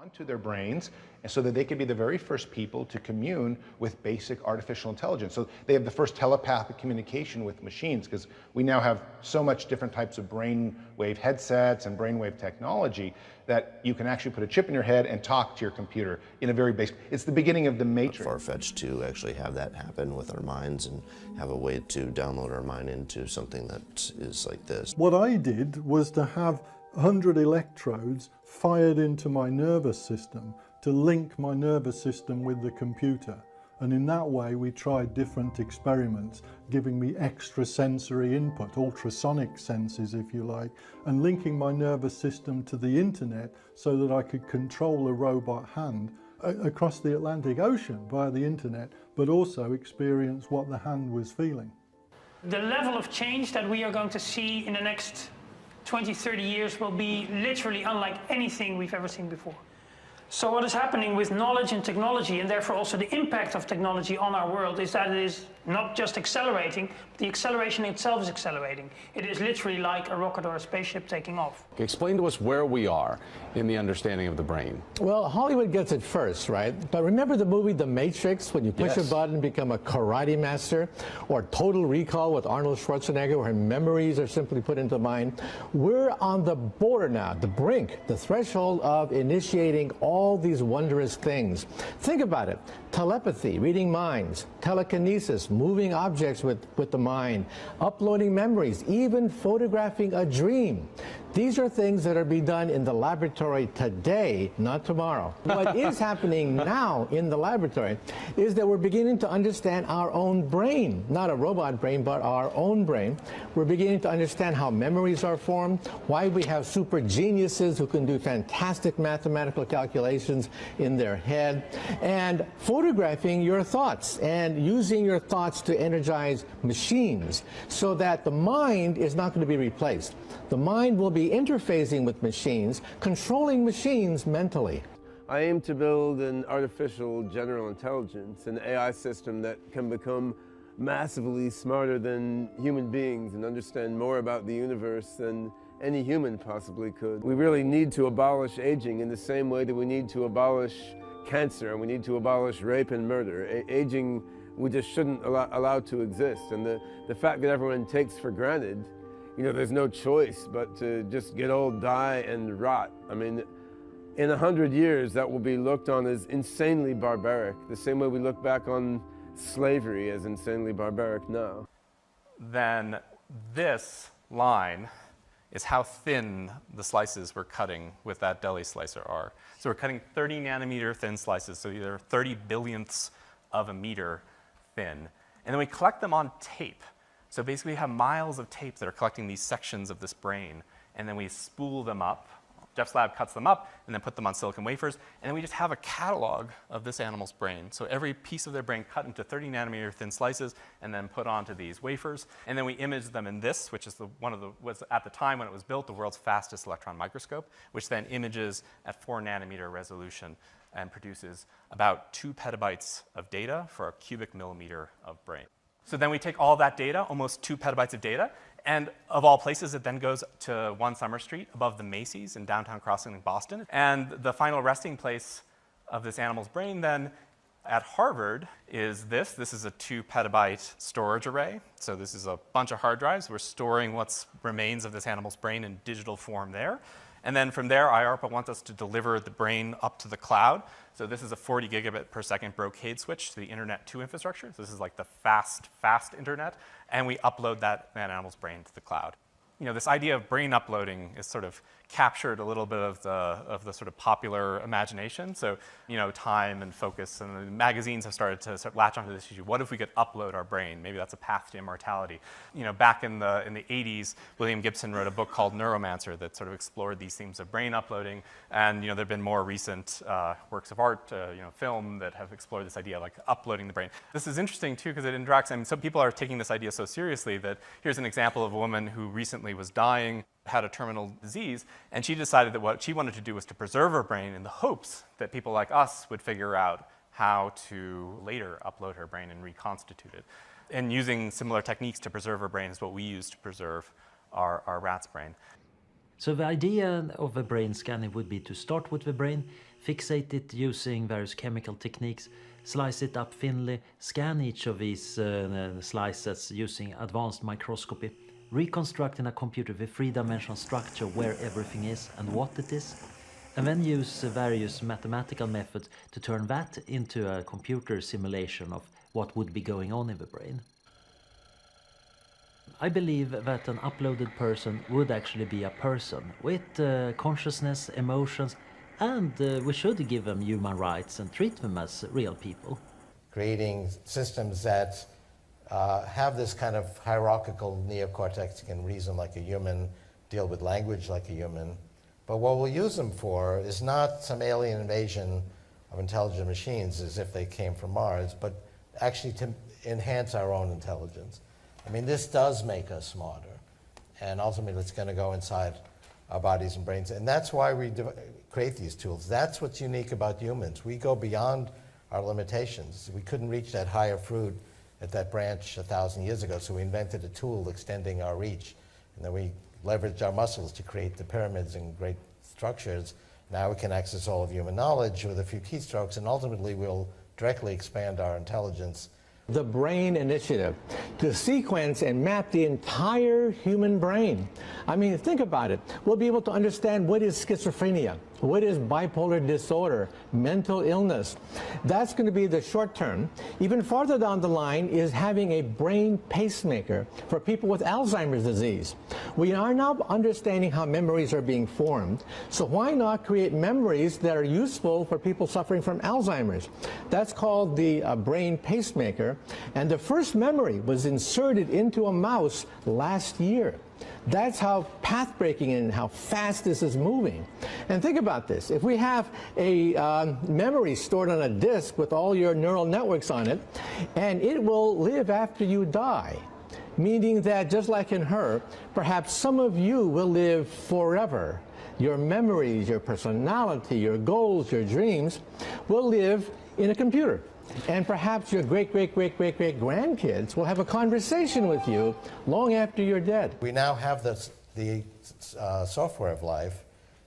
onto their brains, and so that they could be the very first people to commune with basic artificial intelligence. So they have the first telepathic communication with machines, because we now have so much different types of brainwave headsets and brainwave technology that you can actually put a chip in your head and talk to your computer in a very basic. It's the beginning of the Matrix. Far-fetched to actually have that happen with our minds and have a way to download our mind into something that is like this. What I did was to have 100 electrodes fired into my nervous system to link my nervous system with the computer. And in that way we tried different experiments, giving me extrasensory input, ultrasonic senses if you like, and linking my nervous system to the internet so that I could control a robot hand across the Atlantic Ocean via the internet, but also experience what the hand was feeling. The level of change that we are going to see in the next 20, 30 years will be literally unlike anything we've ever seen before. So what is happening with knowledge and technology, and therefore also the impact of technology on our world, is that it is not just accelerating, but the acceleration itself is accelerating. It is literally like a rocket or a spaceship taking off. Explain to us where we are in the understanding of the brain. Well, Hollywood gets it first, right? But remember the movie The Matrix, when you push a button, become a karate master? Or Total Recall with Arnold Schwarzenegger, where memories are simply put into mind? We're on the border now, the brink, the threshold of initiating all these wondrous things. Think about it. Telepathy, reading minds, telekinesis, moving objects with the mind, uploading memories, even photographing a dream. These are things that are being done in the laboratory today, not tomorrow. What is happening now in the laboratory is that we're beginning to understand our own brain, not a robot brain, but our own brain. We're beginning to understand how memories are formed, why we have super geniuses who can do fantastic mathematical calculations in their head, and photographing your thoughts and using your thoughts to energize machines so that the mind is not going to be replaced. The mind will be interfacing with machines, controlling machines mentally. I aim to build an artificial general intelligence, an AI system that can become massively smarter than human beings and understand more about the universe than any human possibly could. We really need to abolish aging in the same way that we need to abolish cancer and we need to abolish rape and murder. Aging we just shouldn't allow to exist, and the fact that everyone takes for granted, you know, there's no choice but to just get old, die, and rot. I mean, in 100 years, that will be looked on as insanely barbaric, the same way we look back on slavery as insanely barbaric now. Then this line is how thin the slices we're cutting with that deli slicer are. So we're cutting 30 nanometer thin slices, so they're 30 billionths of a meter thin. And then we collect them on tape. So basically we have miles of tape that are collecting these sections of this brain, and then we spool them up. Jeff's lab cuts them up and then put them on silicon wafers, and then we just have a catalog of this animal's brain. So every piece of their brain cut into 30 nanometer thin slices and then put onto these wafers. And then we image them in this, which is was at the time when it was built, the world's fastest electron microscope, which then images at 4 nanometer resolution and produces about 2 petabytes of data for a cubic millimeter of brain. So then we take all that data, almost 2 petabytes of data, and of all places, it then goes to 1 Summer Street above the Macy's in downtown Crossing, Boston. And the final resting place of this animal's brain then at Harvard is this. This is a 2 petabyte storage array. So this is a bunch of hard drives. We're storing what remains of this animal's brain in digital form there. And then from there, IARPA wants us to deliver the brain up to the cloud. So this is a 40 gigabit per second Brocade switch to the Internet 2 infrastructure. So this is like the fast internet. And we upload that animal's brain to the cloud. You know, this idea of brain uploading is sort of captured a little bit of the sort of popular imagination. So, you know, Time and Focus and the magazines have started to sort of latch onto this issue. What if we could upload our brain? Maybe that's a path to immortality. You know, back in the 80s, William Gibson wrote a book called Neuromancer that sort of explored these themes of brain uploading. And, you know, there have been more recent works of art, you know, film that have explored this idea of like uploading the brain. This is interesting too because it interacts, and some people are taking this idea so seriously that here's an example of a woman who recently was dying, had a terminal disease, and she decided that what she wanted to do was to preserve her brain in the hopes that people like us would figure out how to later upload her brain and reconstitute it. And using similar techniques to preserve her brain is what we use to preserve our rat's brain. So the idea of a brain scanning would be to start with the brain, fixate it using various chemical techniques, slice it up thinly, scan each of these slices using advanced microscopy, reconstruct in a computer the three-dimensional structure where everything is and what it is, and then use various mathematical methods to turn that into a computer simulation of what would be going on in the brain. I believe that an uploaded person would actually be a person with consciousness, emotions, and we should give them human rights and treat them as real people. Creating systems that have this kind of hierarchical neocortex, can reason like a human, deal with language like a human. But what we'll use them for is not some alien invasion of intelligent machines as if they came from Mars, but actually to enhance our own intelligence. I mean, this does make us smarter, and ultimately it's going to go inside our bodies and brains, and that's why we create these tools. That's what's unique about humans. We go beyond our limitations. We couldn't reach that higher fruit at that branch 1,000 years ago, so we invented a tool extending our reach, and then we leveraged our muscles to create the pyramids and great structures. Now we can access all of human knowledge with a few keystrokes, and ultimately we'll directly expand our intelligence. The Brain Initiative, to sequence and map the entire human brain. I mean, think about it. We'll be able to understand what is schizophrenia, what is bipolar disorder, mental illness. That's going to be the short term. Even farther down the line is having a brain pacemaker for people with Alzheimer's disease. We are now understanding how memories are being formed, so why not create memories that are useful for people suffering from Alzheimer's? That's called the brain pacemaker, and the first memory was inserted into a mouse last year. That's how path-breaking and how fast this is moving. And think about this. If we have a memory stored on a disk with all your neural networks on it, and it will live after you die, meaning that just like in her, perhaps some of you will live forever. Your memories, your personality, your goals, your dreams will live in a computer. And perhaps your great-great-great-great-great-grandkids will have a conversation with you long after you're dead. We now have the software of life,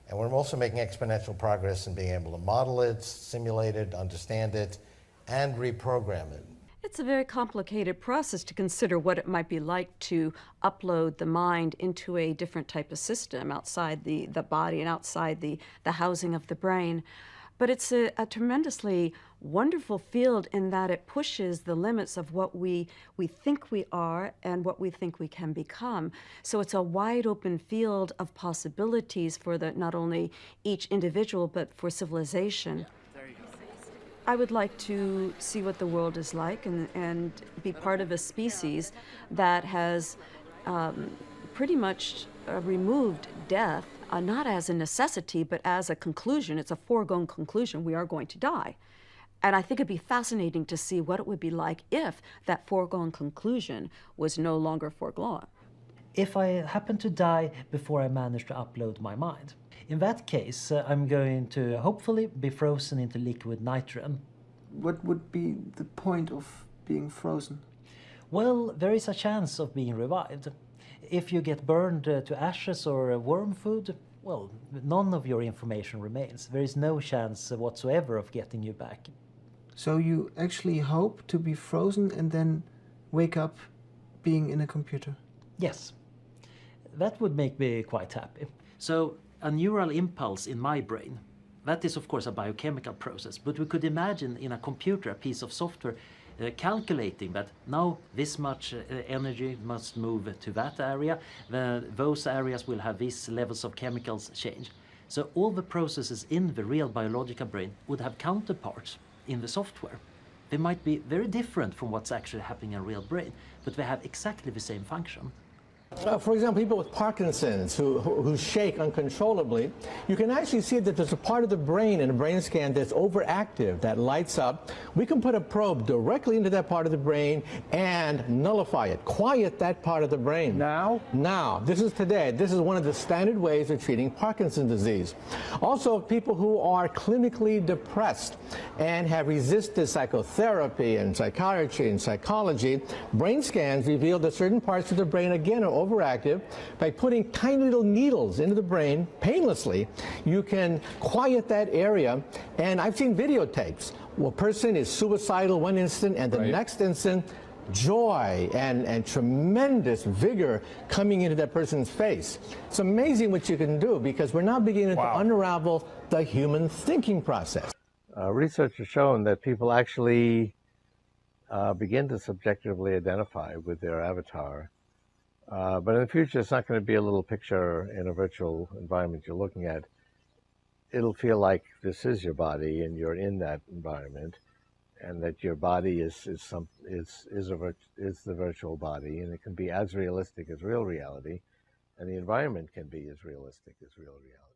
and we're also making exponential progress in being able to model it, simulate it, understand it, and reprogram it. It's a very complicated process to consider what it might be like to upload the mind into a different type of system outside the body and outside the housing of the brain. But it's a tremendously wonderful field in that it pushes the limits of what we think we are and what we think we can become. So it's a wide open field of possibilities for not only each individual, but for civilization. I would like to see what the world is like and be part of a species that has pretty much removed death, not as a necessity, but as a conclusion. It's a foregone conclusion. We are going to die. And I think it'd be fascinating to see what it would be like if that foregone conclusion was no longer foregone. If I happen to die before I manage to upload my mind, in that case, I'm going to hopefully be frozen into liquid nitrogen. What would be the point of being frozen? Well, there is a chance of being revived. If you get burned to ashes or worm food, well, none of your information remains. There is no chance whatsoever of getting you back. So you actually hope to be frozen and then wake up being in a computer? Yes. That would make me quite happy. So a neural impulse in my brain, that is of course a biochemical process, but we could imagine in a computer a piece of software calculating that now this much energy must move to that area, those areas will have these levels of chemicals change. So all the processes in the real biological brain would have counterparts in the software. They might be very different from what's actually happening in a real brain, but they have exactly the same function. For example, people with Parkinson's who shake uncontrollably, you can actually see that there's a part of the brain in a brain scan that's overactive, that lights up. We can put a probe directly into that part of the brain and nullify it, quiet that part of the brain. Now? Now. This is today. This is one of the standard ways of treating Parkinson's disease. Also, people who are clinically depressed and have resisted psychotherapy and psychiatry and psychology, brain scans reveal that certain parts of the brain, again, are overactive, by putting tiny little needles into the brain painlessly, you can quiet that area. And I've seen videotapes where a person is suicidal one instant and the next instant joy and tremendous vigor coming into that person's face. It's amazing what you can do because we're now beginning to unravel the human thinking process. Research has shown that people actually begin to subjectively identify with their avatar. But in the future, it's not going to be a little picture in a virtual environment you're looking at. It'll feel like this is your body and you're in that environment, and that your body is the virtual body, and it can be as realistic as real reality, and the environment can be as realistic as real reality.